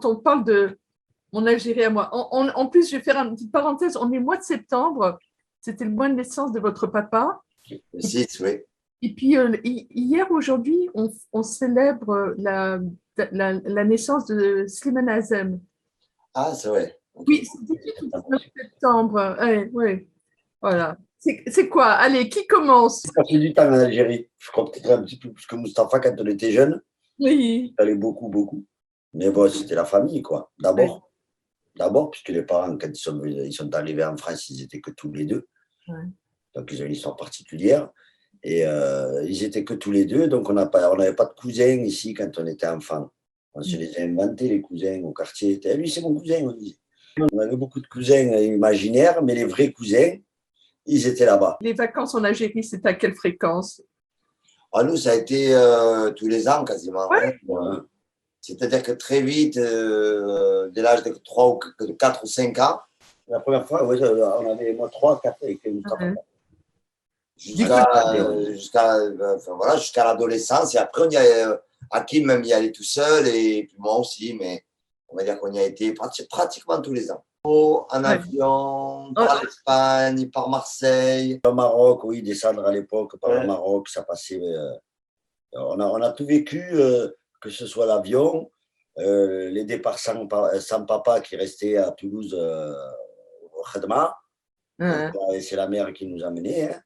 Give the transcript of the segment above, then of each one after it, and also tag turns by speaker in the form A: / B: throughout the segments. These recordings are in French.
A: on parle de mon Algérie à moi. En plus, je vais faire une petite parenthèse. On est le mois de septembre. C'était le mois de naissance de votre papa.
B: Le 6, oui.
A: Et puis, hier, aujourd'hui, on célèbre la naissance de Slimane Azem.
B: Ah, c'est vrai.
A: Oui, c'est le 19 septembre. Oui, oui. Voilà. C'est quoi? Allez, qui commence?
B: J'ai passé du temps en Algérie. Je crois peut-être un petit peu plus que Mustapha quand on était jeune.
A: Oui.
B: Il allait beaucoup, beaucoup. Mais bon, c'était la famille, quoi. D'abord. D'abord, puisque les parents, quand ils sont arrivés en France, ils étaient que tous les deux.
A: Ouais.
B: Donc, ils ont une histoire particulière. Et ils étaient que tous les deux. Donc, on n'avait pas de cousins ici quand on était enfant. On se les a inventés, les cousins, au quartier. Lui, c'est mon cousin, on disait. On avait beaucoup de cousins imaginaires, mais les vrais cousins, ils étaient là-bas.
A: Les vacances en Algérie, c'est à quelle fréquence?
B: À nous, ça a été tous les ans quasiment.
A: Ouais.
B: Ouais. C'est-à-dire que très vite, dès l'âge de 3 ou 4 ou 5 ans, la première fois, ouais, on avait moi 3, 4 et Mustapha. Jusqu'à l'adolescence. Et après, on y a, Hakim même y allait tout seul et puis moi aussi, mais on va dire qu'on y a été pratiquement tous les ans. En avion, par l'Espagne, par Marseille. Au Maroc, oui, descendre à l'époque par le Maroc, ça passait. On a tout vécu, que ce soit l'avion, les départs sans papa qui restait à Toulouse au Khedma. C'est la mère qui nous a menés. Hein.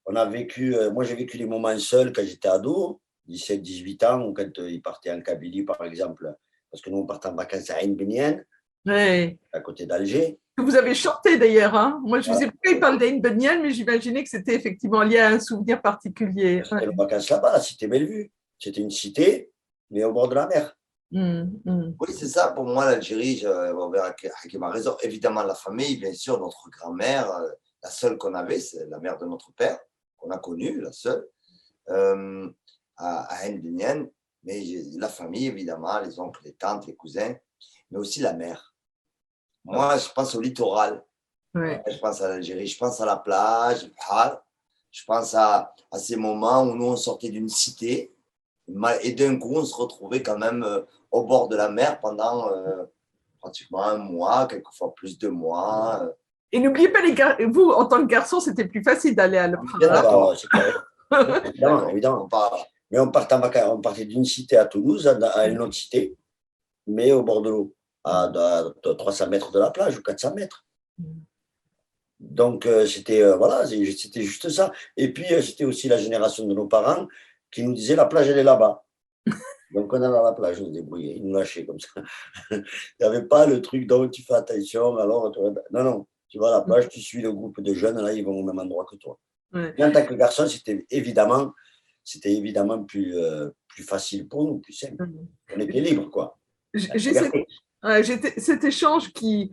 B: On a vécu, moi j'ai vécu des moments seuls quand j'étais ado, 17-18 ans, ou quand ils partaient en Kabylie par exemple, parce que nous on partait en vacances à Ain Benyan, à côté d'Alger.
A: Vous avez chanté d'ailleurs, hein? Moi je ne sais pas, il parle d'Ain Benyan, mais j'imaginais que c'était effectivement lié à un souvenir particulier.
B: C'était nos vacances là-bas, la cité Bellevue. C'était une cité, mais au bord de la mer. Oui, c'est ça, pour moi l'Algérie, Hakim a raison, évidemment la famille, bien sûr, notre grand-mère, la seule qu'on avait, c'est la mère de notre père, qu'on a connue, la seule, à Ain Benyan, mais la famille, évidemment, les oncles, les tantes, les cousins, mais aussi la mer. Moi, je pense au littoral, je pense à l'Algérie, je pense à la plage, je pense à ces moments où nous, on sortait d'une cité, et d'un coup, on se retrouvait quand même au bord de la mer pendant pratiquement un mois, quelquefois plus de mois.
A: Et n'oubliez pas, vous, en tant que garçon, c'était plus facile d'aller à
B: D'accord, c'est clair. Évidemment, évidemment. Mais on partait d'une cité à Toulouse à une autre cité, mais au bord de l'eau, à 300 mètres de la plage ou 400 mètres. Donc, c'était juste ça. Et puis, c'était aussi la génération de nos parents qui nous disaient la plage, elle est là-bas. Donc, on allait à la plage, on se débrouillait, ils nous lâchaient comme ça. Il n'y avait pas le truc dont tu fais attention. Alors, non, non, tu vas à la plage, tu suis le groupe de jeunes, là, ils vont au même endroit que toi. Et en tant que garçon, c'était évidemment plus facile pour nous, plus simple. On était libre, quoi.
A: J'ai cet échange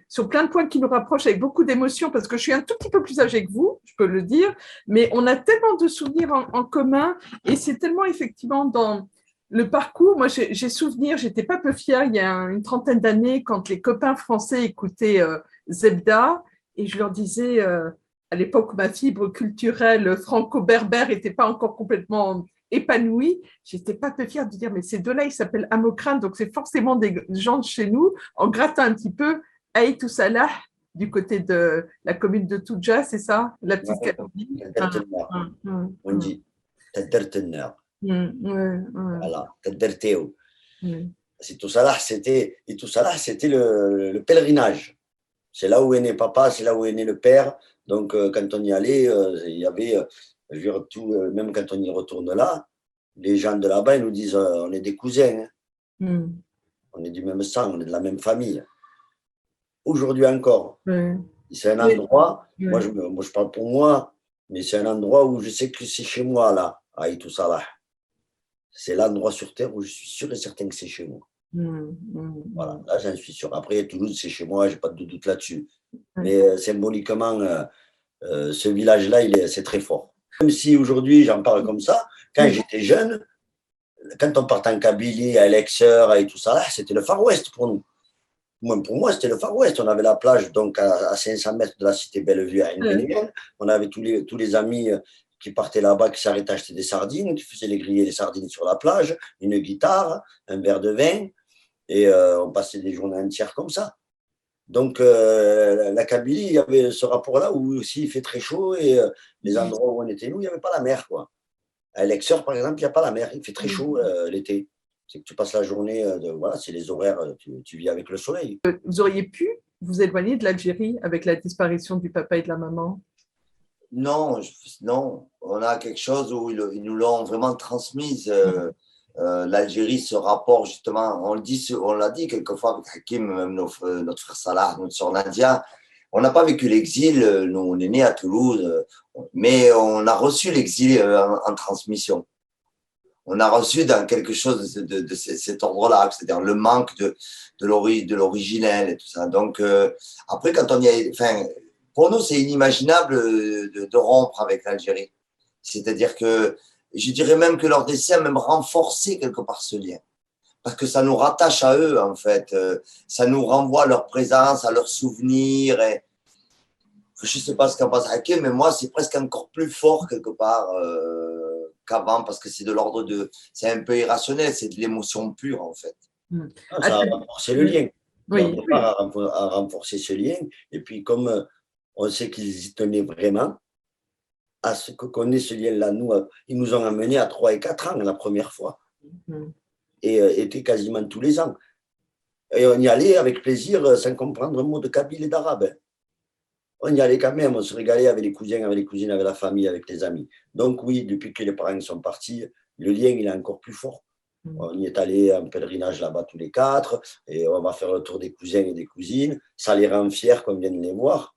A: sur plein de points qui nous rapproche avec beaucoup d'émotions parce que je suis un tout petit peu plus âgée que vous, je peux le dire, mais on a tellement de souvenirs en commun et c'est tellement effectivement dans le parcours. Moi, j'ai souvenir, j'étais pas peu fière il y a une trentaine d'années quand les copains français écoutaient Zebda et je leur disais, à l'époque où ma fibre culturelle franco-berbère n'était pas encore complètement épanouie, j'étais pas peu fière de dire, mais ces deux-là, ils s'appellent Amokran, donc c'est forcément des gens de chez nous, en grattant un petit peu, Aïtou Salah, du côté de la commune de Toudja, c'est ça? La petite Kabylie.
B: On dit, voilà, c'est tout ça là, c'était le pèlerinage. C'est là où est né papa, c'est là où est né le père. Donc, quand on y allait, il y avait, je veux dire, même quand on y retourne là, les gens de là-bas, ils nous disent, on est des cousins, hein. On est du même sang, on est de la même famille. Aujourd'hui encore, c'est un endroit, moi je parle pour moi, mais c'est un endroit où je sais que c'est chez moi, là, à Aïtou Salah. C'est l'endroit sur Terre où je suis sûr et certain que c'est chez moi. Voilà, là j'en suis sûr. Après, Toulouse, c'est chez moi, je n'ai pas de doute là-dessus. Mais symboliquement, ce village-là, c'est très fort. Même si aujourd'hui, j'en parle comme ça, quand j'étais jeune, quand on partait en Kabylie, à Lexeur et tout ça, c'était le Far West pour nous. Pour moi, c'était le Far West. On avait la plage donc à 500 mètres de la cité Bellevue à Ain Benyan. On avait tous les amis qui partait là-bas, qui s'arrêtait à acheter des sardines, qui faisait les griller les sardines sur la plage, une guitare, un verre de vin, et on passait des journées entières comme ça. Donc, la Kabylie, il y avait ce rapport-là où aussi il fait très chaud et les endroits où on était, nous, il n'y avait pas la mer, quoi. À Lexeur, par exemple, il n'y a pas la mer, il fait très chaud l'été. C'est que tu passes la journée, voilà, c'est les horaires, tu vis avec le soleil.
A: Vous auriez pu vous éloigner de l'Algérie avec la disparition du papa et de la maman?
B: Non, non, on a quelque chose où ils nous l'ont vraiment transmise. L'Algérie, ce rapport, justement, on l'a dit quelquefois avec Hakim, même notre frère Salah, notre soeur Nadia. On n'a pas vécu l'exil, nous, on est né à Toulouse, mais on a reçu l'exil en transmission. On a reçu dans quelque chose de cet ordre-là, c'est-à-dire le manque de l'originel et tout ça. Donc, après, quand on y a. Enfin, pour nous, c'est inimaginable de rompre avec l'Algérie. C'est-à-dire que je dirais même que leur décès a même renforcé quelque part ce lien. Parce que ça nous rattache à eux, en fait. Ça nous renvoie à leur présence, à leurs souvenirs. Et je ne sais pas ce qu'en pense Hakim, mais moi, c'est presque encore plus fort quelque part qu'avant, parce que c'est de l'ordre de. C'est un peu irrationnel, c'est de l'émotion pure, en fait. Ça a renforcé le lien.
A: Oui,
B: On part à renforcer ce lien. Et puis, comme on sait qu'ils y tenaient vraiment, à ce qu'on ait ce lien-là, nous, ils nous ont amenés à 3 et 4 ans la première fois. Et étaient quasiment tous les ans. Et on y allait avec plaisir, sans comprendre un mot de kabyle et d'arabe. On y allait quand même, on se régalait avec les cousins, avec les cousines, avec la famille, avec les amis. Donc oui, depuis que les parents sont partis, le lien, il est encore plus fort. On y est allé en pèlerinage là-bas tous les 4, et on va faire le tour des cousins et des cousines. Ça les rend fiers qu'on vienne les voir.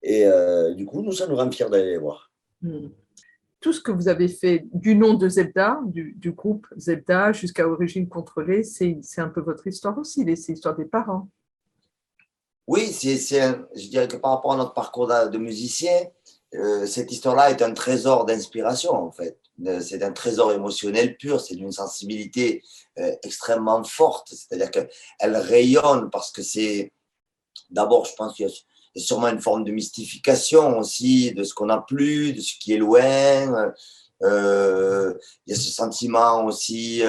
B: Et du coup, nous, ça nous rend fiers d'aller les voir.
A: Tout ce que vous avez fait du nom de Zebda, du groupe Zebda jusqu'à Origine Contrôlée, c'est un peu votre histoire aussi, c'est l'histoire des parents.
B: Oui, je dirais que par rapport à notre parcours de musicien, cette histoire-là est un trésor d'inspiration, en fait. C'est un trésor émotionnel pur, c'est d'une sensibilité extrêmement forte, c'est-à-dire qu'elle rayonne parce que c'est, d'abord, je pense qu'il y a sûrement une forme de mystification aussi de ce qu'on n'a plus, de ce qui est loin. Il y a ce sentiment aussi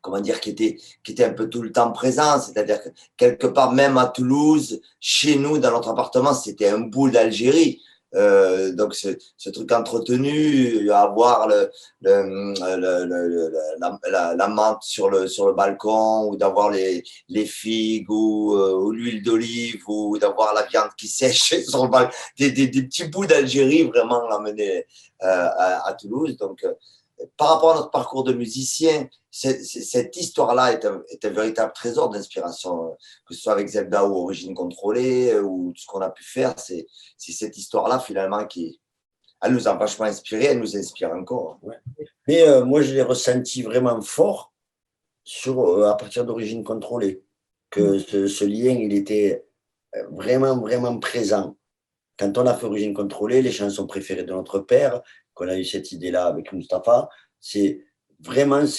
B: comment dire, qui était un peu tout le temps présent. C'est-à-dire que quelque part, même à Toulouse, chez nous, dans notre appartement, c'était un bout d'Algérie. Donc, ce truc entretenu, avoir la menthe sur le balcon, ou d'avoir les figues, ou l'huile d'olive, ou d'avoir la viande qui sèche sur le balcon. Des petits bouts d'Algérie vraiment amenés à Toulouse. Donc, par rapport à notre parcours de musicien, cette histoire-là est un véritable trésor d'inspiration, que ce soit avec Zelda ou Origine Contrôlée, ou tout ce qu'on a pu faire. C'est cette histoire-là, finalement, elle nous a vachement inspiré, elle nous inspire encore. Ouais. Mais moi, je l'ai ressenti vraiment fort à partir d'Origine Contrôlée, que ce lien, il était vraiment, vraiment présent. Quand on a fait Origine Contrôlée, les chansons préférées de notre père, qu'on a eu cette idée-là avec Mustapha, c'est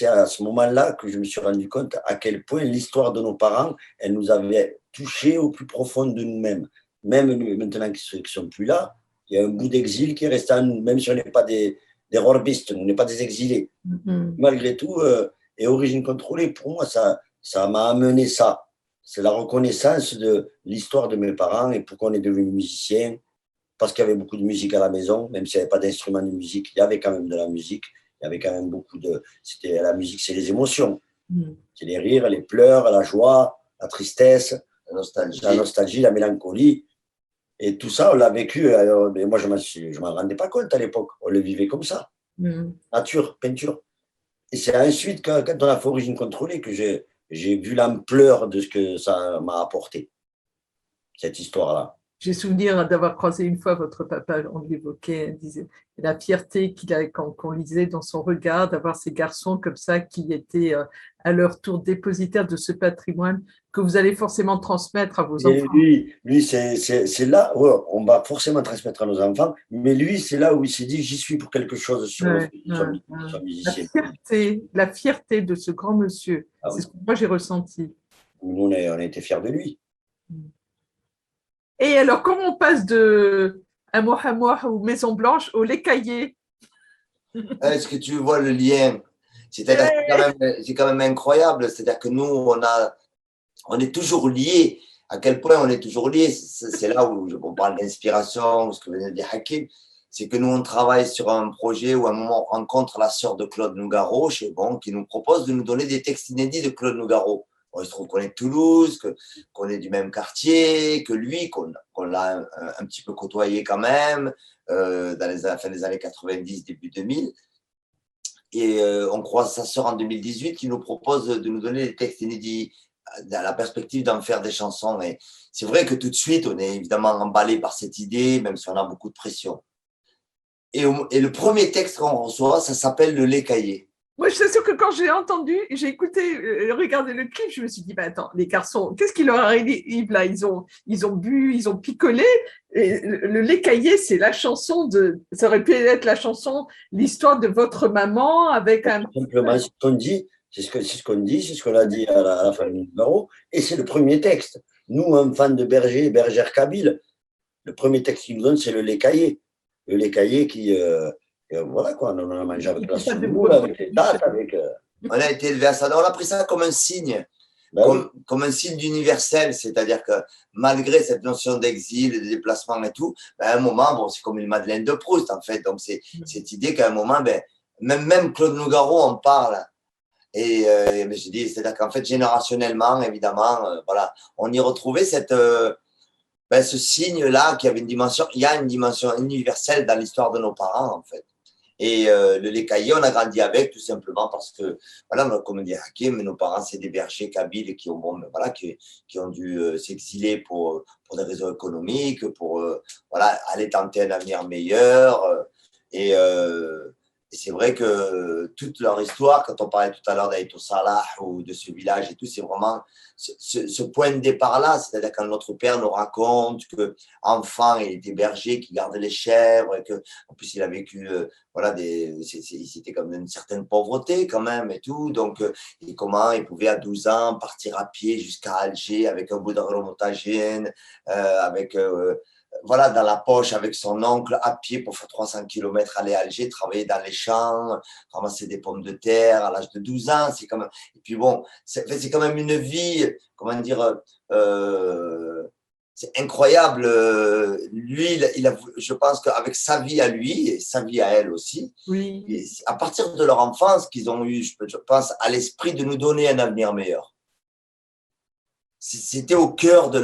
B: à ce moment-là que je me suis rendu compte à quel point l'histoire de nos parents, elle nous avait touchés au plus profond de nous-mêmes. Même maintenant qu'ils ne sont plus là, il y a un bout d'exil qui est resté en nous, même si on n'est pas des rorbistes, on n'est pas des exilés. Malgré tout, et Origine Contrôlée, pour moi, ça m'a amené ça. C'est la reconnaissance de l'histoire de mes parents et pourquoi on est devenu musicien. Parce qu'il y avait beaucoup de musique à la maison, même s'il n'y avait pas d'instrument de musique, il y avait quand même de la musique. Il y avait quand même beaucoup de. La musique, c'est les émotions. C'est les rires, les pleurs, la joie, la tristesse, la nostalgie, la mélancolie. Et tout ça, on l'a vécu. Mais moi, je ne m'en rendais pas compte à l'époque. On le vivait comme ça. Nature, peinture. Et c'est ensuite, quand on a fait Origine Contrôlée, que j'ai vu l'ampleur de ce que ça m'a apporté, cette histoire-là.
A: J'ai souvenir d'avoir croisé une fois votre papa, on l'évoquait, disait la fierté qu'on lisait dans son regard, d'avoir ces garçons comme ça qui étaient à leur tour dépositaires de ce patrimoine que vous allez forcément transmettre à vos enfants.
B: Lui c'est là, ouais, on va forcément transmettre à nos enfants, mais lui, c'est là où il s'est dit, j'y suis pour quelque chose sur son musicien.
A: La fierté de ce grand monsieur, c'est ce que moi j'ai ressenti.
B: Nous, on a été fiers de lui.
A: Et alors, comment on passe Hamour ou Maison Blanche au lait caillé.
B: Est-ce que tu vois le lien? C'est-à-dire que c'est quand même incroyable. C'est-à-dire que nous, on est toujours liés. À quel point on est toujours liés? C'est là où on parle d'inspiration, ce que venait de dire Hakim. C'est que nous, on travaille sur un projet où à un moment, on rencontre la sœur de Claude Nougaro, chez Bon, qui nous propose de nous donner des textes inédits de Claude Nougaro. Bon, il se trouve qu'on est de Toulouse, qu'on est du même quartier que lui, qu'on l'a un petit peu côtoyé quand même, dans la fin des années 90, début 2000. Et on croise sa sœur en 2018 qui nous propose de nous donner des textes inédits dans la perspective d'en faire des chansons. Et c'est vrai que tout de suite, on est évidemment emballé par cette idée, même si on a beaucoup de pression. Et le premier texte qu'on reçoit, ça s'appelle Le lait caillé.
A: Moi, je suis sûre que quand j'ai entendu, j'ai écouté, regardé le clip, je me suis dit, bah, attends, les garçons, qu'est-ce qui leur arrive là? Ils ont bu, ils ont picolé. Et le lait caillé, c'est la chanson ça aurait pu être la chanson, l'histoire de votre maman avec un.
B: Simplement, ce qu'on dit, c'est ce qu'on dit, c'est ce qu'on a dit à la famille Nougaro, et c'est le premier texte. Nous, enfants de bergère kabyle, le premier texte qu'ils nous donnent, c'est le lait caillé. Le lait caillé qui, voilà quoi, on a mangé avec la semoule, avec les dates, avec. On a été élevé à ça. On a pris ça comme un signe, comme un signe d'universel, c'est-à-dire que malgré cette notion d'exil, de déplacement et tout, ben, à un moment, bon, c'est comme une Madeleine de Proust en fait. Donc c'est cette idée qu'à un moment, ben, même Claude Nougaro en parle. Et je dis, c'est-à-dire qu'en fait, générationnellement, évidemment, voilà, on y retrouvait ce signe-là qui avait une dimension, il y a une dimension universelle dans l'histoire de nos parents, en fait. Et le lait caillé, on a grandi avec, tout simplement parce que, voilà, comme dit Hakim, nos parents, c'est des bergers kabyles qui ont, voilà, qui ont dû s'exiler pour des raisons économiques, pour voilà, aller tenter un avenir meilleur. Et, et c'est vrai que toute leur histoire, quand on parlait tout à l'heure d'Aïtou Salah ou de ce village et tout, c'est vraiment ce point de départ-là. C'est-à-dire quand notre père nous raconte qu'enfant, il était berger, qui gardait les chèvres, et que, en plus, il a vécu voilà, c'était comme une certaine pauvreté quand même et tout. Donc, et comment il pouvait à 12 ans partir à pied jusqu'à Alger avec un bout de remontagène, avec voilà, dans la poche avec son oncle à pied pour faire 300 km aller à Alger, travailler dans les champs, ramasser des pommes de terre à l'âge de 12 ans. C'est quand même... Et puis bon, c'est quand même une vie, comment dire, c'est incroyable. Lui, je pense qu'avec sa vie à lui et sa vie à elle aussi,
A: Oui.
B: et à partir de leur enfance, qu'ils ont eu, je pense, à l'esprit de nous donner un avenir meilleur. C'était au cœur de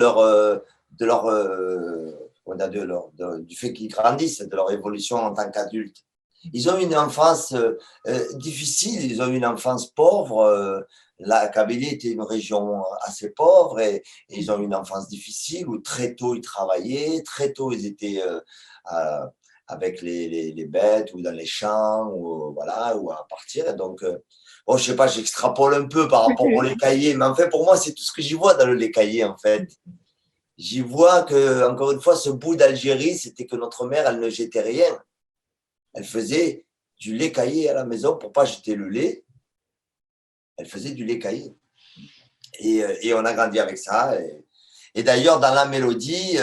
B: du fait qu'ils grandissent, de leur évolution en tant qu'adultes. Ils ont une enfance difficile, ils ont une enfance pauvre. La Kabylie était une région assez pauvre et ils ont une enfance difficile où très tôt ils travaillaient, très tôt ils étaient avec les bêtes ou dans les champs ou, voilà, ou à partir. Et donc, bon, je sais pas, j'extrapole un peu par rapport au lait caillé, mais en fait, pour moi, c'est tout ce que j'y vois dans le lait caillé, en fait. J'y vois que, encore une fois, ce bout d'Algérie, c'était que notre mère, elle ne jetait rien. Elle faisait du lait caillé à la maison pour pas jeter le lait. Elle faisait du lait caillé. Et on a grandi avec ça. Et d'ailleurs, dans la mélodie,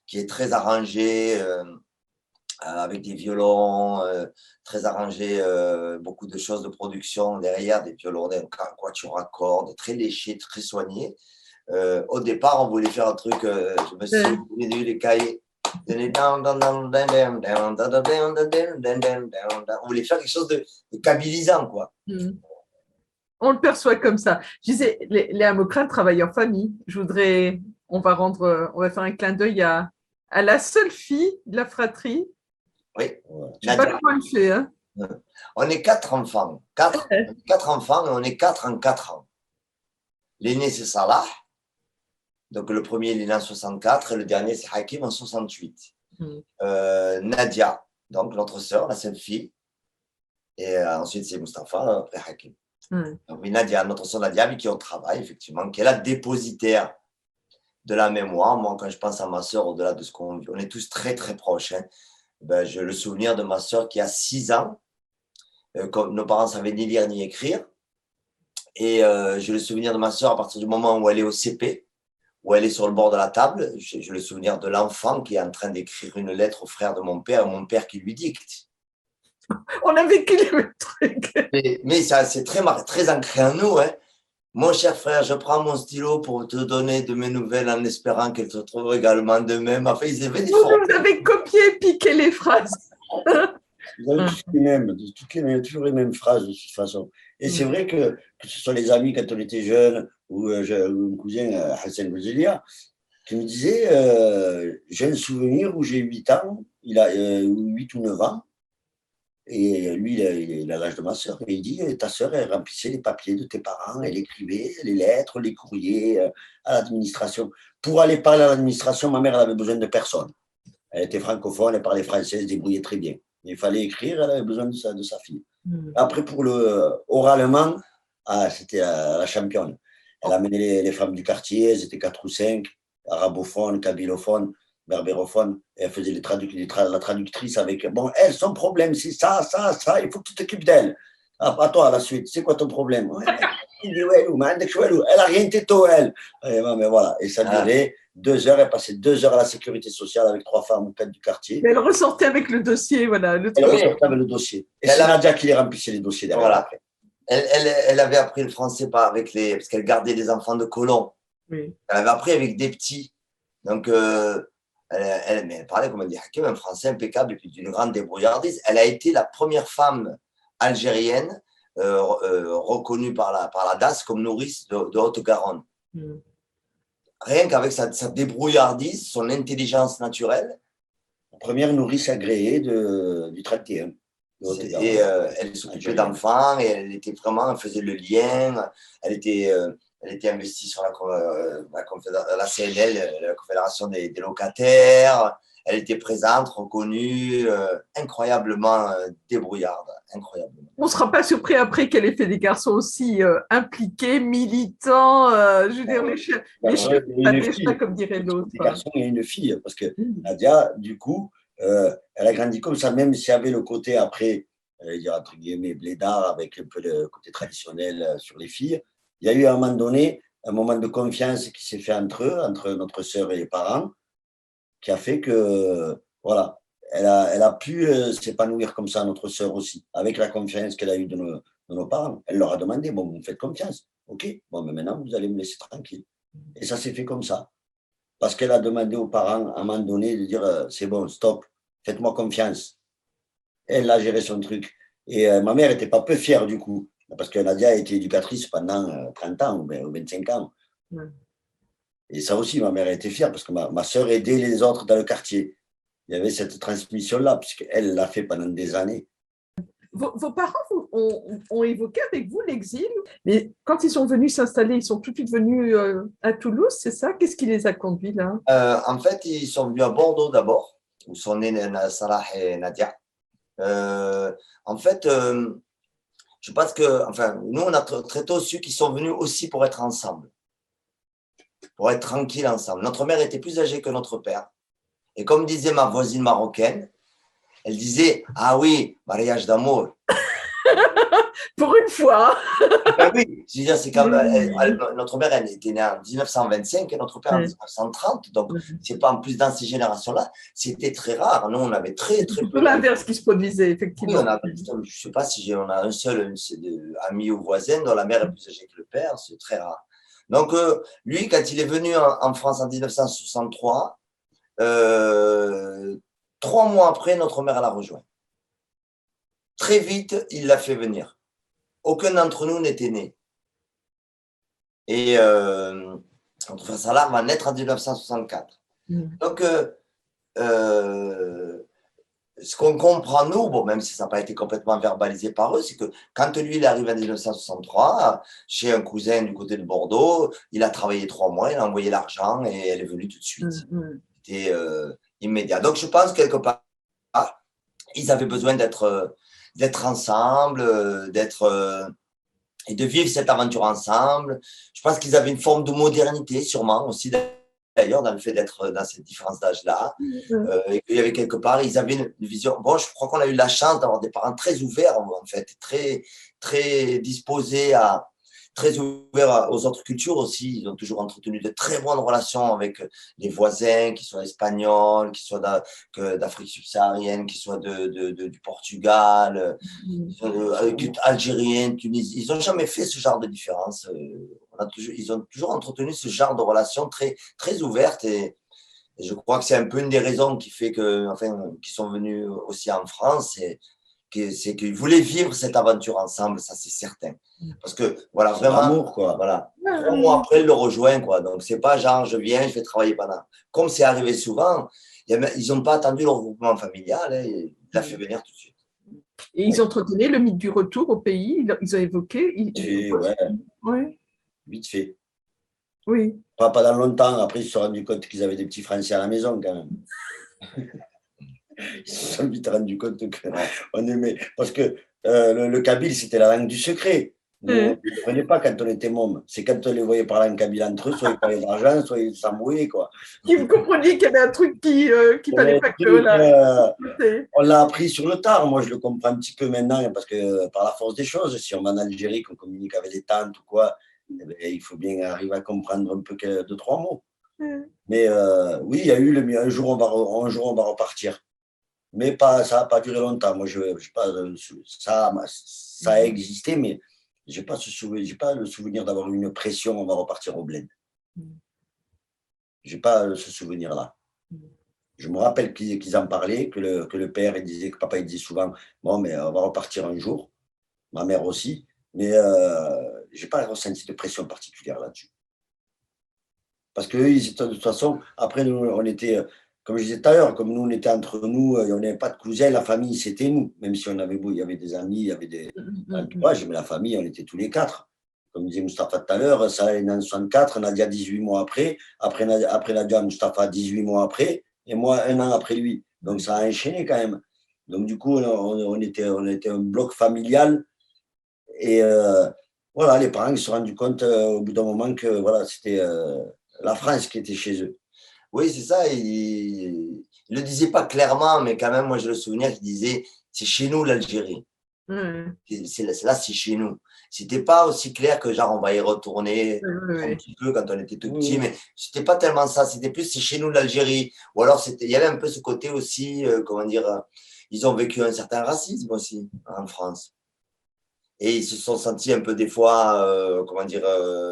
B: qui est très arrangée, avec des violons, très arrangés, beaucoup de choses de production derrière, des violons, des quatuors à cordes, très léchés, très soignés. Au départ, on voulait faire un truc, je me suis souvenu les cahiers. On voulait faire quelque chose de kabylisant, quoi.
A: On le perçoit comme ça. Je disais, les Amokranes travaillent en famille. On va faire un clin d'œil à la seule fille de la fratrie.
B: Oui.
A: Je ne sais pas comment elle fait. Hein.
B: On est 4 enfants. 4 enfants et on est 4 en 4 ans. L'aîné, c'est Salah. Donc, le premier, il est né en 64 et le dernier, c'est Hakim en 68. Nadia, donc notre sœur, la seule fille. Et ensuite, c'est Mustapha, après Hakim. Donc, oui, Nadia, notre sœur Nadia, avec qui on travaille, effectivement, qui est la dépositaire de la mémoire. Moi, quand je pense à ma sœur, au-delà de ce qu'on vit, on est tous très, très proches. Hein. Ben, j'ai le souvenir de ma sœur qui a 6 ans, comme nos parents ne savaient ni lire ni écrire. Et j'ai le souvenir de ma sœur à partir du moment où elle est au CP, où elle est sur le bord de la table. J'ai le souvenir de l'enfant qui est en train d'écrire une lettre au frère de mon père qui lui dicte.
A: On a vécu les mêmes trucs.
B: Mais ça, c'est très ancré en nous. Hein. Mon cher frère, je prends mon stylo pour te donner de mes nouvelles en espérant qu'elles te trouvent également de même. Enfin, ils avaient des formes.
A: Vous avez copié et piqué les phrases.
B: Vous avez tous les mêmes, toujours les mêmes phrases de toute façon. Et c'est vrai que ce soit les amis quand on était jeunes, ou mon cousin Hassan Bouzelia, qui me disait j'ai un souvenir où j'ai 8 ans, il a 8 ou 9 ans, et lui, il a l'âge de ma sœur, et il dit ta sœur, elle remplissait les papiers de tes parents, elle écrivait les lettres, les courriers à l'administration. Pour aller parler à l'administration, ma mère, elle avait besoin de personne. Elle était francophone, elle parlait français, elle se débrouillait très bien. Il fallait écrire, elle avait besoin de sa fille. Après, pour le oralement, c'était la championne. Elle amenait les femmes du quartier, elles étaient 4 ou 5, arabophones, kabylophones, berbérophones. Elle faisait la traductrice avec. Bon, elle, son problème, c'est ça, il faut que tu t'occupes d'elle. À toi, à la suite, c'est quoi ton problème? Elle a rien této, elle. Mais voilà, et ça durait 2 heures, elle passait 2 heures à la sécurité sociale avec 3 femmes ou 4 du quartier.
A: Mais elle ressortait avec le dossier, voilà.
B: Elle ressortait avec le dossier. Et c'est Nadia qui les remplissait les dossiers derrière. Voilà. Après. Elle avait appris le français parce qu'elle gardait des enfants de colons. Oui. Elle avait appris avec des petits. Donc, elle parlait, comme on dit, un français impeccable et puis d'une grande débrouillardise. Elle a été la première femme algérienne reconnue par la DAS comme nourrice de Haute-Garonne. Rien qu'avec sa débrouillardise, son intelligence naturelle. La première nourrice agréée du 31. Et elle s'occupait d'enfants et elle faisait le lien. Elle était investie sur la CNL, la Confédération des locataires. Elle était présente, reconnue, incroyablement débrouillarde. Incroyablement.
A: On ne sera pas surpris après qu'elle ait fait des garçons aussi impliqués, militants. Je veux dire, les chefs, comme dirait l'autre.
B: Des garçons et une fille, parce que Nadia, du coup, elle a grandi comme ça, même s'il y avait le côté après, dire entre guillemets, blédard, avec un peu le côté traditionnel sur les filles. Il y a eu à un moment donné un moment de confiance qui s'est fait entre eux, entre notre sœur et les parents, qui a fait que, voilà, elle a pu s'épanouir comme ça, notre sœur aussi, avec la confiance qu'elle a eue de nos parents. Elle leur a demandé, bon, vous me faites confiance, ok, bon, mais maintenant, vous allez me laisser tranquille. Et ça s'est fait comme ça. Parce qu'elle a demandé aux parents, à un moment donné, de dire, c'est bon, stop, faites-moi confiance. Elle a géré son truc. Et ma mère n'était pas peu fière, du coup, parce que Nadia a été éducatrice pendant 30 ans ou 25 ans. Et ça aussi, ma mère a été fière, parce que ma sœur aidait les autres dans le quartier. Il y avait cette transmission-là, puisqu'elle l'a fait pendant des années.
A: Vos parents ont évoqué avec vous l'exil, mais quand ils sont venus s'installer, ils sont tout de suite venus à Toulouse, c'est ça? Qu'est-ce qui les a conduits là?
B: En fait, ils sont venus à Bordeaux d'abord, où sont nés Salah et Nadia. En fait, je pense que, enfin, nous, on a très tôt su qu'ils sont venus aussi pour être ensemble, pour être tranquilles ensemble. Notre mère était plus âgée que notre père. Et comme disait ma voisine marocaine, elle disait « Ah oui, mariage d'amour ».
A: Pour une fois.
B: Ben oui, je veux dire, c'est comme notre mère, elle était née en 1925 et notre père en 1930. Donc, c'est pas en plus dans ces générations-là, c'était très rare. Nous, on avait très
A: peu l'inverse qui se produisait, effectivement.
B: Oui, je ne sais pas si on a un seul ami ou voisin dont la mère est plus âgée que le père, c'est très rare. Donc, lui, quand il est venu en France en 1963, 3 mois après, notre mère l'a rejoint. Très vite, il l'a fait venir. Aucun d'entre nous n'était né. Et notre frère Salah va naître en 1964. Donc, ce qu'on comprend, nous, bon, même si ça n'a pas été complètement verbalisé par eux, c'est que quand lui, il est arrivé en 1963, chez un cousin du côté de Bordeaux, il a travaillé 3 mois, il a envoyé l'argent et elle est venue tout de suite. C'était immédiat. Donc, je pense quelque part, ils avaient besoin d'être ensemble, et de vivre cette aventure ensemble. Je pense qu'ils avaient une forme de modernité, sûrement, aussi, d'ailleurs, dans le fait d'être dans cette différence d'âge-là. Et qu'il y avait quelque part, ils avaient une vision. Bon, je crois qu'on a eu la chance d'avoir des parents très ouverts, en fait, très, très disposés à très ouverts aux autres cultures aussi. Ils ont toujours entretenu de très bonnes relations avec les voisins, qui soient espagnols, qui soient d'Afrique subsaharienne, qui soient du Portugal, algériens, tunisiens. Ils n'ont jamais fait ce genre de différence. Ils ont toujours entretenu ce genre de relations très, très ouvertes et je crois que c'est un peu une des raisons qui fait qu'ils sont venus aussi en France, c'est qu'ils voulaient vivre cette aventure ensemble, ça c'est certain. Parce que voilà, vraiment,
C: l'amour, quoi.
B: Voilà. 3 mois après, ils le rejoignent, quoi. Donc c'est pas genre je viens, je vais travailler pendant. Comme c'est arrivé souvent, ils n'ont pas attendu le regroupement familial, hein, il l'a fait venir tout de suite.
A: Et ils entretenaient le mythe du retour au pays, ils ont évoqué.
B: Vite fait.
A: Oui.
C: Pas dans longtemps, après ils se sont rendus compte qu'ils avaient des petits Français à la maison quand même. Ils se sont vite rendus compte qu'on aimait. Parce que le kabyle, c'était la langue du secret. Nous, on ne les prenait pas quand on était mômes. C'est quand on les voyait parler en kabyle entre eux, soit ils parlaient d'argent, soit ils s'embrouillaient, quoi.
A: Vous compreniez qu'il y avait un truc qui fallait pas que…
C: On l'a appris sur le tard. Moi, je le comprends un petit peu maintenant, parce que par la force des choses, si on va en Algérie, qu'on communique avec des tantes ou quoi, eh bien, il faut bien arriver à comprendre un peu 2-3 mots. Mais oui, il y a eu un jour, on va repartir. Mais ça n'a pas duré longtemps. Moi, ça a existé, mais je n'ai pas le souvenir d'avoir eu une pression, on va repartir au bled. Je n'ai pas ce souvenir-là. Je me rappelle qu'ils en parlaient, que le père, que papa, il disait souvent, bon, mais on va repartir un jour. Ma mère aussi. Mais je n'ai pas ressenti de pression particulière là-dessus. Parce que de toute façon, après, nous, on était, comme je disais tout à l'heure, comme nous, on était entre nous, on n'avait pas de cousins, la famille, c'était nous. Même si il y avait des amis, il y avait des entourages, mais la famille, on était tous les 4. Comme disait Mustapha tout à l'heure, Salah est né en 64, Nadia 18 mois après Nadia, Mustapha 18 mois après, et moi 1 an après lui. Donc ça a enchaîné quand même. Donc du coup, on était un bloc familial. Et voilà, les parents ils se sont rendus compte au bout d'un moment que voilà, c'était la France qui était chez eux.
B: Oui, c'est ça. Il ne le disait pas clairement, mais quand même, moi, j'ai le souvenir qu'il disait c'est chez nous l'Algérie. Là, c'est chez nous. C'était pas aussi clair que genre on va y retourner un petit peu quand on était tout petit, mais c'était pas tellement ça. C'était plus c'est chez nous l'Algérie. Ou alors il y avait un peu ce côté aussi, comment dire, ils ont vécu un certain racisme aussi en France. Et ils se sont sentis un peu des fois, comment dire,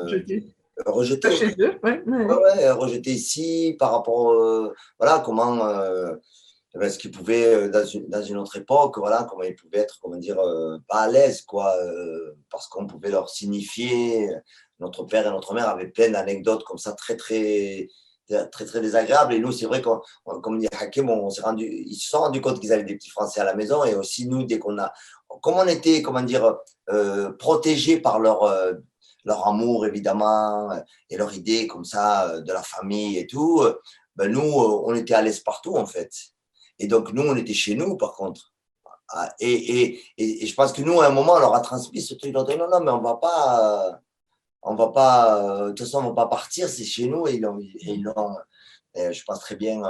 B: rejetés.
A: Chez eux,
B: Rejetés ici par rapport, voilà, comment, ce qu'ils pouvaient, dans une autre époque, voilà, comment ils pouvaient être, comment dire, pas à l'aise, quoi, parce qu'on pouvait leur signifier. Notre père et notre mère avaient plein d'anecdotes comme ça, très, très, très, très désagréables. Et nous, c'est vrai comme dit Hakim, ils se sont rendus compte qu'ils avaient des petits Français à la maison. Et aussi, nous, comme on était, comment dire, protégés par leur amour, évidemment, et leur idée, comme ça, de la famille et tout, ben nous, on était à l'aise partout, en fait. Et donc, nous, on était chez nous, par contre. Et je pense que nous, à un moment, on leur a transmis ce truc. On dit, non, mais on va pas, de toute façon, on ne va pas partir, c'est chez nous. Et ils l'ont, je pense, très bien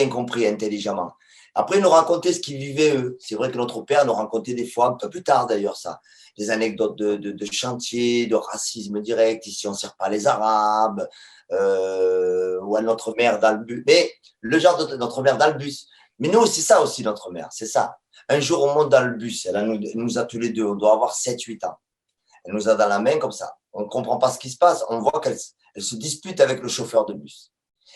B: compris, intelligemment. Après, ils nous racontaient ce qu'ils vivaient, eux. C'est vrai que notre père nous racontait des fois, un peu plus tard d'ailleurs, ça, des anecdotes de chantier, de racisme direct. Ici, on ne sert pas les Arabes, ou à notre mère dans le bus. Mais le genre de notre mère dans le bus. Mais nous, c'est ça aussi, notre mère, c'est ça. Un jour, on monte dans le bus, elle nous a tous les deux, on doit avoir 7-8 ans. Elle nous a dans la main comme ça. On ne comprend pas ce qui se passe. On voit qu'elle se dispute avec le chauffeur de bus.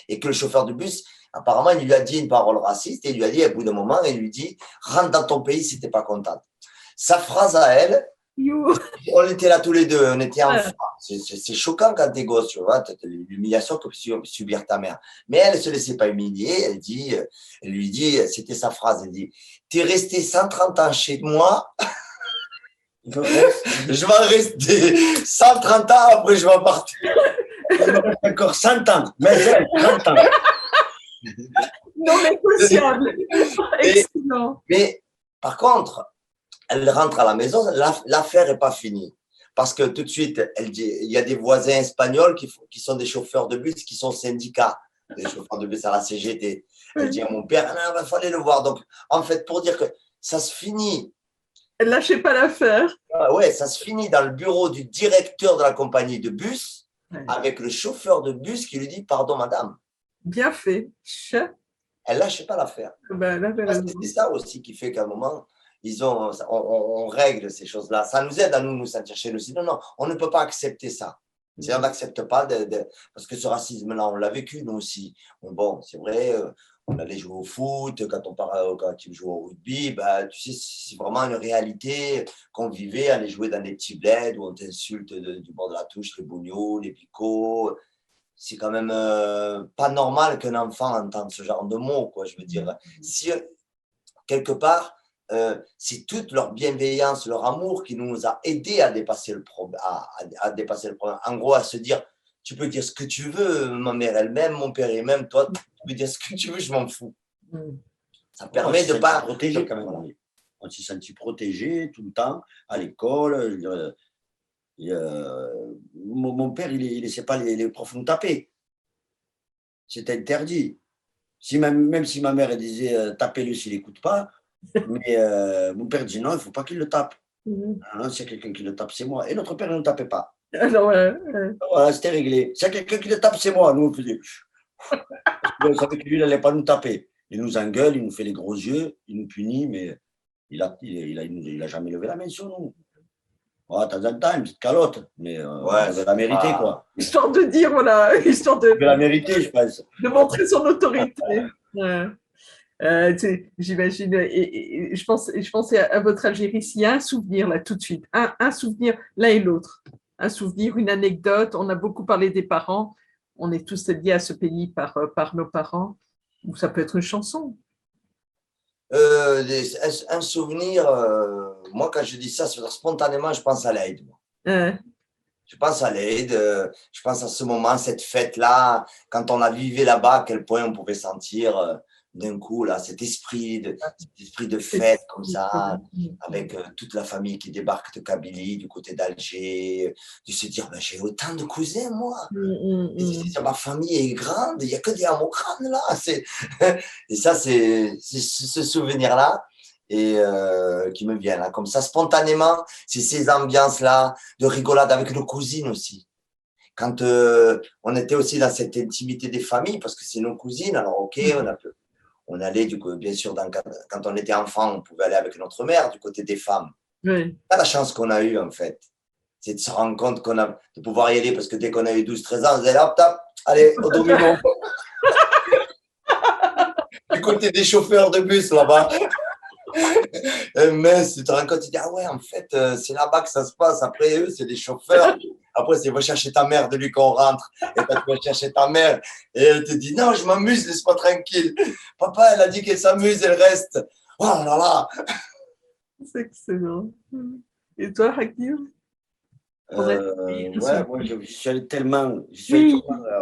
B: Et que le chauffeur de bus, apparemment, il lui a dit une parole raciste et il lui a dit, à bout d'un moment, il lui dit « Rentre dans ton pays si tu n'es pas contente ». Sa phrase à elle, on était là tous les deux, on était enfants. C'est choquant quand t'es gosse, tu vois, l'humiliation que peut subir ta mère. Mais elle ne se laissait pas humilier, elle lui dit, c'était sa phrase, elle dit « T'es resté 130 ans chez moi ». Je vais rester 130 ans, après je vais partir.
C: Il me reste encore 100 ans, mais 30 ans.
A: Non négociable. Excellent.
B: Mais par contre, elle rentre à la maison, l'affaire n'est pas finie. Parce que tout de suite, elle dit, il y a des voisins espagnols qui sont des chauffeurs de bus, qui sont syndicats, des chauffeurs de bus à la CGT. Elle dit à mon père, il va falloir le voir. Donc, en fait, pour dire que ça se finit
A: Elle lâchait pas l'affaire.
C: Ah ouais, ça se finit dans le bureau du directeur de la compagnie de bus,
A: Ouais.
C: avec le chauffeur de bus qui lui dit « Pardon, madame ».
A: Bien fait.
C: Elle lâche pas l'affaire.
A: Ben, elle avait raison.
C: C'est ça aussi qui fait qu'à un moment, on règle ces choses-là. Ça nous aide à nous sentir chez nous. Sinon, non, on ne peut pas accepter ça. On n'accepte pas parce que ce racisme-là, on l'a vécu nous aussi. Bon, c'est vrai, on allait jouer au foot, quand tu joues au rugby, bah, tu sais, c'est vraiment une réalité qu'on vivait, aller jouer dans des petits bleds où on t'insulte du bord de la touche, les bougnous, les picots. C'est quand même pas normal qu'un enfant entende ce genre de mots, quoi. Je veux dire, si quelque part, c'est toute leur bienveillance, leur amour qui nous a aidés à dépasser le problème, à dépasser le problème. En gros, à se dire, tu peux dire ce que tu veux, ma mère elle m'aime, mon père il m'aime, toi, tu peux dire ce que tu veux, je m'en fous. Ça permet de pas
B: protéger quand même. Voilà. On s'est senti protégé tout le temps à l'école. Mon père, il ne laissait pas les profs nous taper. C'était interdit. Même si ma mère elle disait tapez-le s'il n'écoute pas, mais mon père dit non, il ne faut pas qu'il le tape. Non, s'il y a quelqu'un qui le tape, c'est moi. Et notre père ne nous tapait pas.
A: Alors,
B: Voilà, c'était réglé. S'il y a quelqu'un qui le tape, c'est moi. Nous, on faisait. On savait que lui, il n'allait pas nous taper. Il nous engueule, il nous fait les gros yeux, il nous punit, mais il a jamais levé la main sur nous. Ouais, de temps en temps, une petite calotte, mais
C: c'est
B: la mérité, quoi.
A: histoire de dire, voilà, histoire de
B: La mérité, je pense.
A: De montrer son autorité. Ouais. J'imagine, et je pensais à votre Algérie, s'il y a un souvenir là tout de suite, un souvenir l'un et l'autre, un souvenir, une anecdote, on a beaucoup parlé des parents, on est tous liés à ce pays par nos parents, ou ça peut être une chanson.
C: Un souvenir, moi quand je dis ça, spontanément, je pense à l'Aïd. Je pense à l'Aïd, je pense à ce moment, cette fête-là, quand on a vécu là-bas, à quel point on pouvait sentir d'un coup là, cet esprit de fête comme ça, avec toute la famille qui débarque de Kabylie, du côté d'Alger, de se dire, ben, j'ai autant de cousins, moi. Et de se dire, ma famille est grande, il n'y a que des Amokranes là. Et ça, c'est ce souvenir-là. Et qui me vient là, comme ça, spontanément, c'est ces ambiances-là de rigolade avec nos cousines aussi. Quand on était aussi dans cette intimité des familles, parce que c'est nos cousines, alors ok, on allait, du coup, bien sûr, quand on était enfant, on pouvait aller avec notre mère du côté des femmes.
A: Oui.
C: C'est la chance qu'on a eue, en fait. C'est de se rendre compte de pouvoir y aller, parce que dès qu'on a eu 12-13 ans, on disait hop, hop, allez, au domino. Du côté des chauffeurs de bus, là-bas. Mais tu te rends compte, tu dis, ah ouais, en fait, c'est là-bas que ça se passe. Après, eux, c'est des chauffeurs. Après, c'est va chercher ta mère de lui qu'on rentre. Et quand tu vas chercher ta mère, et elle te dit, non, je m'amuse, laisse-moi tranquille. Papa, elle a dit qu'elle s'amuse, elle reste. Oh là là.
A: C'est excellent. Et toi, Hakim?
B: Ouais, moi, je suis allé tellement.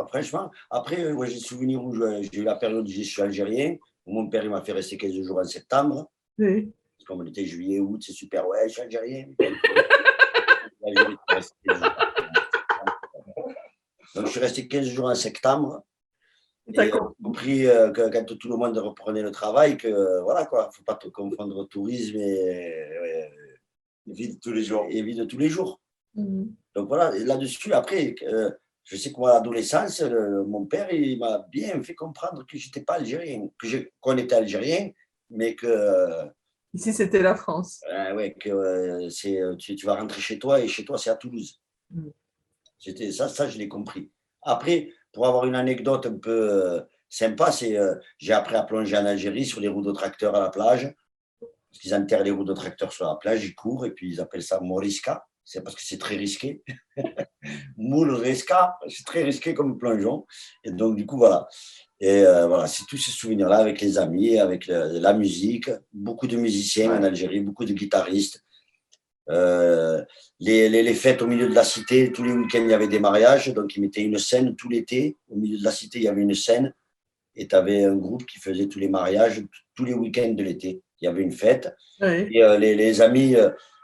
B: Franchement, après, j'ai souvenir où j'ai eu la période où je suis algérien, où mon père il m'a fait rester 15 jours en septembre.
A: Oui.
B: Comme on était juillet, août, c'est super, ouais, je suis algérien. Donc, je suis resté 15 jours en septembre. Et j'ai compris que quand tout le monde reprenait le travail, que voilà quoi, il ne faut pas confondre tourisme et vie de tous les jours. Et vie de tous les jours. Donc voilà, là-dessus, après, je sais que moi, à l'adolescence, mon père, il m'a bien fait comprendre que je n'étais pas algérien, qu'on était algérien, mais que.
A: Ici, c'était la France.
B: Ouais, que tu vas rentrer chez toi et chez toi, c'est à Toulouse. C'était ça, je l'ai compris. Après, pour avoir une anecdote un peu sympa, j'ai appris à plonger en Algérie sur les roues de tracteur à la plage. Parce qu'ils enterrent les roues de tracteur sur la plage, ils courent et puis ils appellent ça Morisca. C'est parce que c'est très risqué. Moulresca, c'est très risqué comme plongeon. Et donc, du coup, voilà. Et voilà, c'est tous ces souvenirs-là avec les amis, avec la musique. Beaucoup de musiciens en Algérie, beaucoup de guitaristes. Les fêtes au milieu de la cité, tous les week-ends, il y avait des mariages. Donc, ils mettaient une scène tout l'été. Au milieu de la cité, il y avait une scène. Et tu avais un groupe qui faisait tous les mariages, tous les week-ends de l'été. Il y avait une fête. Oui. Et les amis,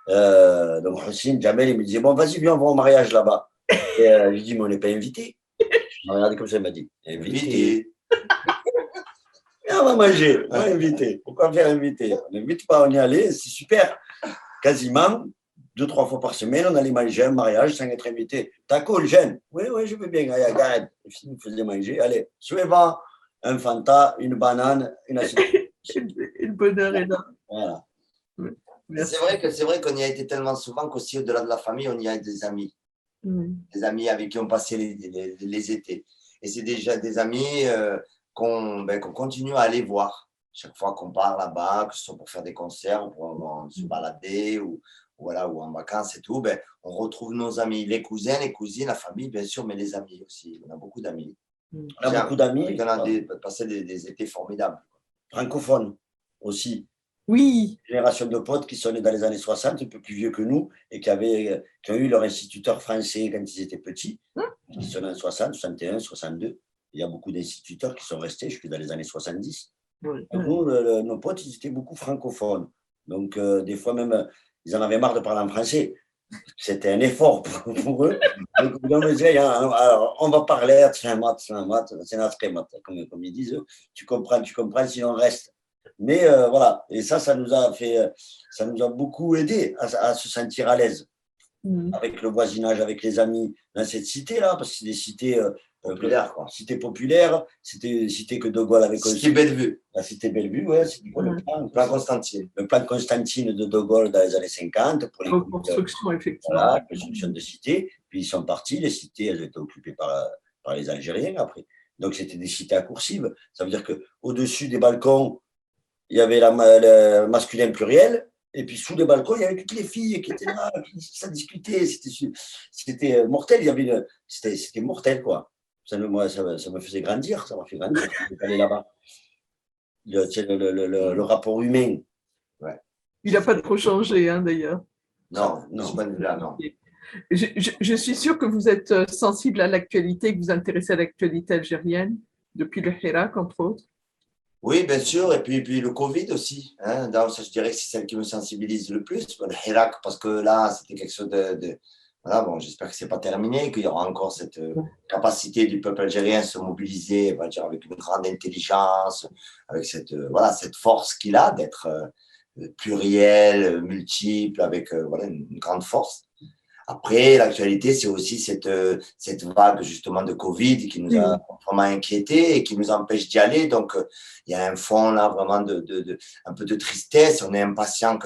B: donc Hossein, Jamel, il me disait, bon, vas-y, viens, on va au mariage là-bas. Et je lui dis, mais on n'est pas invité. Je regardé comme ça, il m'a dit, invité. Et on va manger, on va inviter. Pourquoi faire inviter? On n'invite pas, on y allait, c'est super.
C: quasiment 2-3 fois par semaine, on allait manger un mariage sans être invité. T'as cool, Jeanne? Oui, je veux bien. Allez, Gareth. Et puis, il nous faisait manger. Allez, suivant, un Fanta, une banane, une assiette.
A: Et le bonheur est là.
C: Voilà.
B: C'est vrai qu'on y a été tellement souvent qu'aussi au-delà de la famille, on y a des amis. Des amis avec qui on passait les étés. Et c'est déjà des amis qu'on continue à aller voir. Chaque fois qu'on part là-bas, que ce soit pour faire des concerts, ou pour se balader, ou en vacances et tout, on retrouve nos amis, les cousins, les cousines, la famille, bien sûr, mais les amis aussi. On a beaucoup d'amis.
C: On a beaucoup d'amis.
B: On a passé des étés formidables.
C: Francophones aussi.
A: Oui.
C: Génération de potes qui sont nés dans les années 60, un peu plus vieux que nous, et qui ont eu leur instituteur français quand ils étaient petits. Ils sont nés en 60, 61, 62. Il y a beaucoup d'instituteurs qui sont restés jusque dans les années 70. Nous, nos potes, ils étaient beaucoup francophones. Donc, des fois même, ils en avaient marre de parler en français. C'était un effort pour eux. Donc, on me disait, alors, on va parler, c'est notre mat, comme ils disent. Tu comprends, sinon reste. Mais voilà, et ça nous a beaucoup aidé à se sentir à l'aise avec le voisinage, avec les amis dans cette cité-là, parce que c'est des cités populaires, quoi. Cité populaire, cité que De Gaulle avait construit.
B: Cité Bellevue.
C: La cité Bellevue, ouais, c'est quoi le plan
B: Constantine.
C: Le plan Constantine de De Gaulle dans les années 50 pour les
A: construction, effectivement.
C: Voilà, construction de cités. Puis ils sont partis, les cités, elles étaient occupées par les Algériens après. Donc c'était des cités accoursives. Ça veut dire qu'au-dessus des balcons, il y avait le masculin pluriel, et puis sous les balcons, il y avait toutes les filles qui étaient là, ça discutait, c'était mortel, c'était mortel, quoi. Ça me faisait grandir, ça m'a fait grandir d'aller là-bas. Le rapport humain.
B: Ouais.
A: Il n'a pas trop changé, hein, d'ailleurs.
B: Non.
A: Je suis sûre que vous êtes sensible à l'actualité, que vous vous intéressez à l'actualité algérienne, depuis le Hirak, entre autres.
B: Oui, bien sûr. Et puis le Covid aussi. Hein. Donc, ça, je dirais que c'est celle qui me sensibilise le plus. Le Hirak, parce que là, c'était quelque chose de voilà, bon, j'espère que ce n'est pas terminé, qu'il y aura encore cette capacité du peuple algérien à se mobiliser, on va dire, avec une grande intelligence, avec cette force qu'il a d'être pluriel, multiple, avec une grande force. Après, l'actualité, c'est aussi cette vague justement de Covid qui nous a vraiment inquiétés et qui nous empêche d'y aller. Donc, il y a un fond là vraiment un peu de tristesse. On est impatient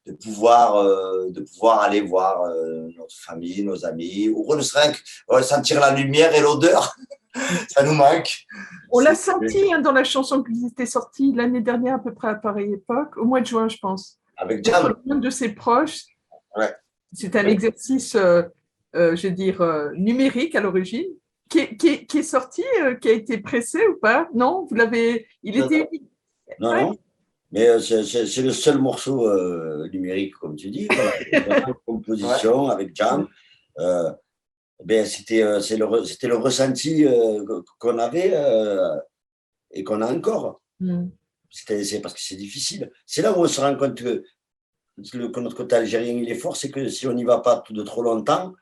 B: de pouvoir aller voir notre famille, nos amis, ou ne serait que sentir la lumière et l'odeur. Ça nous manque.
A: On l'a senti dans la chanson qui était sortie l'année dernière à peu près à pareille époque, au mois de juin, je pense.
B: Avec Jam.
A: Un de ses proches.
B: Ouais.
A: C'est un exercice, je veux dire, numérique à l'origine, qui est sorti, qui a été pressé ou pas? Non, vous l'avez. Il était.
C: Non. Mais c'est le seul morceau numérique, comme tu dis, voilà. Composition avec Jam. C'était le ressenti qu'on avait et qu'on a encore. C'est parce que c'est difficile. C'est là où on se rend compte que notre côté algérien il est fort, c'est que si on n'y va pas de trop longtemps,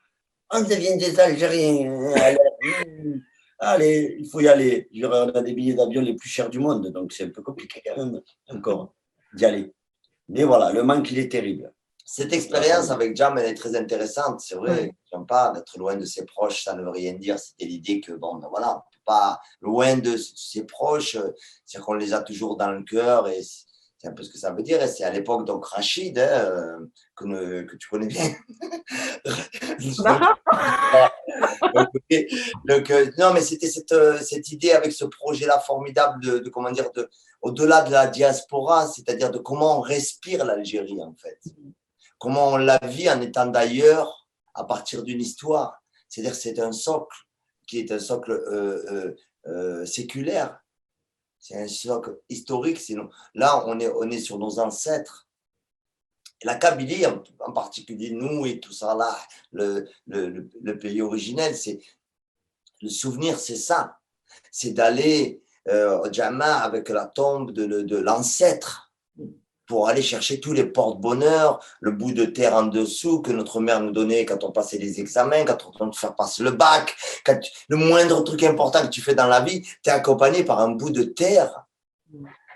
C: on devient des Algériens. Allez, il faut y aller. On a des billets d'avion les plus chers du monde, donc c'est un peu compliqué quand même encore d'y aller. Mais voilà, le manque, il est terrible.
B: Cette expérience avec Jam, elle est très intéressante. C'est vrai, j'aime pas d'être loin de ses proches, ça ne veut rien dire. C'était l'idée que, on ne peut pas loin de ses proches, c'est qu'on les a toujours dans le cœur et c'est un peu ce que ça veut dire. Et c'est à l'époque, donc, Rachid, que tu connais bien. Non, mais c'était cette idée avec ce projet-là formidable de comment dire, au-delà de la diaspora, c'est-à-dire de comment on respire l'Algérie, en fait. Comment on la vit en étant d'ailleurs à partir d'une histoire. C'est-à-dire que c'est un socle qui est un socle séculaire. C'est un socle historique. Sinon, là, on est sur nos ancêtres. La Kabylie, en particulier nous et tout ça là, le pays originel, c'est le souvenir, c'est ça. C'est d'aller au Jama avec la tombe de l'ancêtre pour aller chercher tous les porte-bonheur, le bout de terre en dessous que notre mère nous donnait quand on passait les examens, quand on te faire passer le bac, le moindre truc important que tu fais dans la vie, tu es accompagné par un bout de terre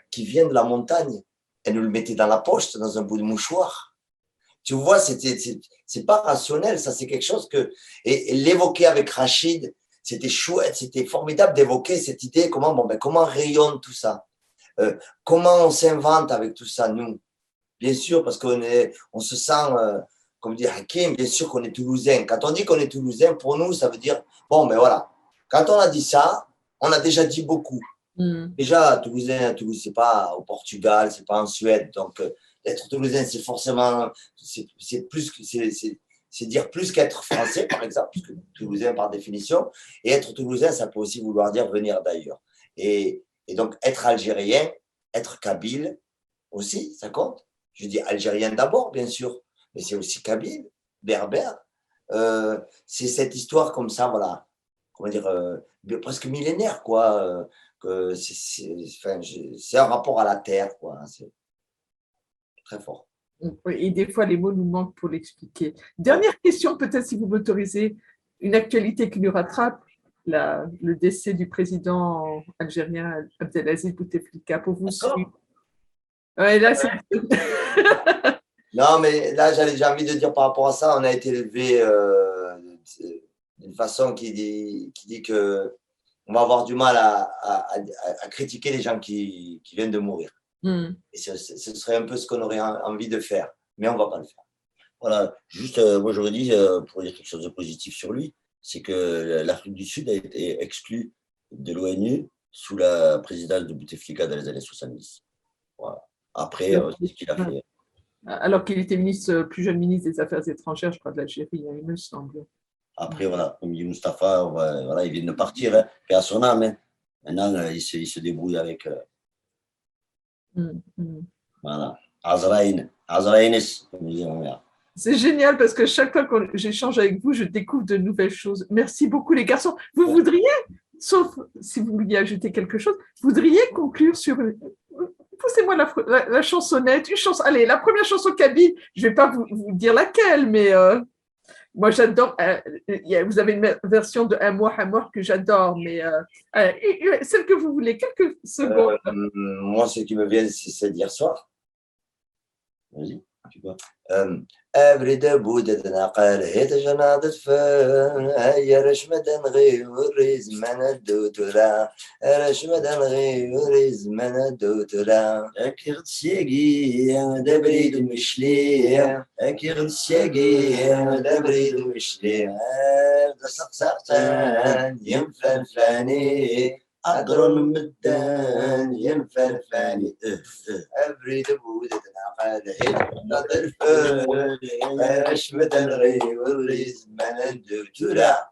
B: qui vient de la montagne. Elle nous le mettait dans la poche, dans un bout de mouchoir.
C: Tu vois, c'est pas rationnel, ça, c'est quelque chose que. Et l'évoquer avec Rachid, c'était chouette, c'était formidable d'évoquer cette idée, comment rayonne tout ça. Comment on s'invente avec tout ça, nous. Bien sûr, parce on se sent, comme dit Hakim, bien sûr qu'on est toulousain. Quand on dit qu'on est toulousain, pour nous, ça veut dire, bon, mais voilà, quand on a dit ça, on a déjà dit beaucoup. Déjà, toulousain, Toulouse, c'est pas au Portugal, c'est pas en Suède. Donc, être toulousain, c'est forcément, c'est plus que, c'est dire plus qu'être français, par exemple, puisque toulousain par définition. Et être toulousain, ça peut aussi vouloir dire venir d'ailleurs. Et donc, être algérien, être kabyle aussi, ça compte. Je dis algérien d'abord, bien sûr, mais c'est aussi kabyle, berbère. C'est cette histoire comme ça, voilà, comment dire, presque millénaire, quoi. C'est un rapport à la terre, quoi. C'est très fort.
A: Et des fois, les mots nous manquent pour l'expliquer. Dernière question, peut-être si vous m'autorisez, une actualité qui nous rattrape, le décès du président algérien Abdelaziz Bouteflika, pour vous suivre. Ouais, là, c'est...
C: Non, mais là, j'ai envie de dire par rapport à ça, on a été élevé d'une façon qui dit que on va avoir du mal à critiquer les gens qui viennent de mourir. Et ce serait un peu ce qu'on aurait envie de faire, mais on ne va pas le faire. Voilà, juste, moi j'aurais dit, pour dire quelque chose de positif sur lui, c'est que l'Afrique du Sud a été exclue de l'ONU sous la présidence de Bouteflika dans les années 70. Voilà. Après, c'est ce qu'il a fait.
A: Alors qu'il était plus jeune ministre des Affaires étrangères, je crois, de l'Algérie, il me semble.
C: Après, voilà, comme dit Mustapha, voilà, il vient de partir, hein, et à son âme. Hein. Maintenant, il se débrouille avec. Voilà. Azraïn, comme dit mon mère.
A: C'est génial parce que chaque fois que j'échange avec vous, je découvre de nouvelles choses. Merci beaucoup, les garçons. Vous voudriez, sauf si vous vouliez ajouter quelque chose, vous voudriez conclure sur. Poussez-moi la chansonnette, une chanson. Allez, la première chanson kabyle, je ne vais pas vous dire laquelle, mais moi j'adore. Vous avez une version de Un mois que j'adore, mais celle que vous voulez, quelques secondes.
C: Moi, ce qui me vient, c'est d'hier soir. Vas-y, tu vois. أبرد بودتنا قال هيت جنادة فان هيا رشمة غي وريز من الدوترا رشمة غي وريز من الدوترا أكيد سيجي دبريد مشلي أكيد سيجي دبريد مشلي سقسقتان ينفل فاني أقرن مدان ينفل فاني أبرد بودتنا قال هيت نظر فان رشمة الغي والريز من الدوترا